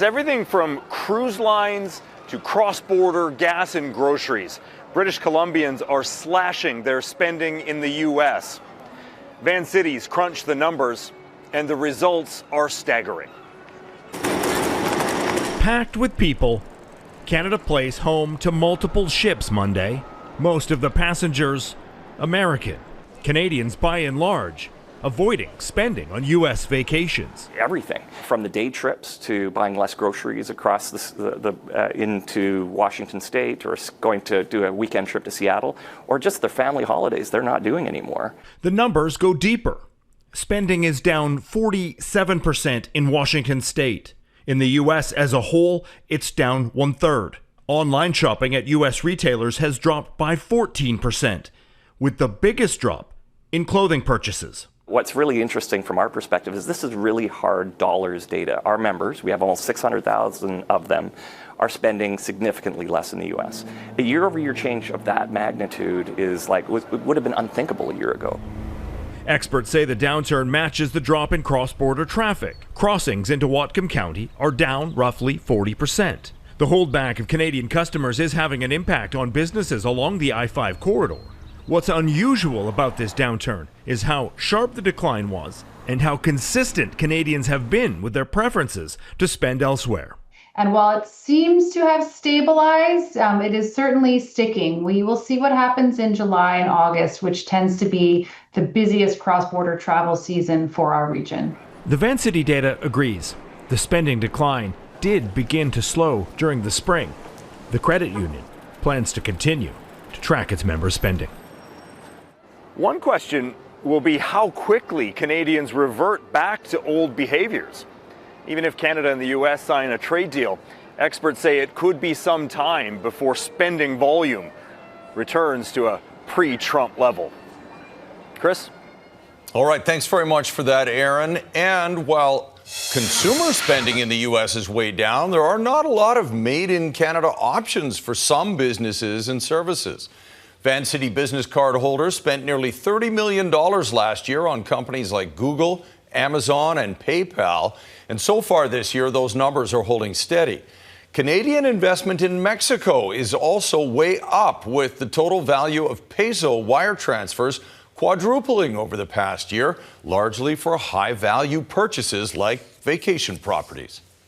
Chris, everything from cruise lines to cross-border gas and groceries. British Columbians are slashing their spending in the U.S. Vancity's crunched the numbers, and the results are staggering. Packed with people, Canada Place home to multiple ships Monday. Most of the passengers, American. Canadians, by and large, avoiding spending on U.S. vacations. Everything from the day trips to buying less groceries across into Washington State, or going to do a weekend trip to Seattle, or just the family holidays they're not doing anymore. The numbers go deeper. Spending is down 47% in Washington State. In the U.S. as a whole, it's down 1/3. Online shopping at U.S. retailers has dropped by 14%, with the biggest drop in clothing purchases. What's really interesting from our perspective is this is really hard dollars data. Our members, we have almost 600,000 of them, are spending significantly less in the U.S. A year-over-year change of that magnitude is would have been unthinkable a year ago. Experts say the downturn matches the drop in cross-border traffic. Crossings into Whatcom County are down roughly 40%. The holdback of Canadian customers is having an impact on businesses along the I-5 corridor. What's unusual about this downturn is how sharp the decline was and how consistent Canadians have been with their preferences to spend elsewhere. And while it seems to have stabilized, it is certainly sticking. We will see what happens in July and August, which tends to be the busiest cross-border travel season for our region. The Vancity data agrees. The spending decline did begin to slow during the spring. The credit union plans to continue to track its members' spending. One question will be how quickly Canadians revert back to old behaviors. Even if Canada and the U.S. sign a trade deal, experts say it could be some time before spending volume returns to a pre-Trump level. Chris? All right, thanks very much for that, Aaron. And while consumer spending in the U.S. is way down, there are not a lot of made-in-Canada options for some businesses and services. Vancity business card holders spent nearly $30 million last year on companies like Google, Amazon, and PayPal. And so far this year, those numbers are holding steady. Canadian investment in Mexico is also way up, with the total value of peso wire transfers quadrupling over the past year, largely for high-value purchases like vacation properties.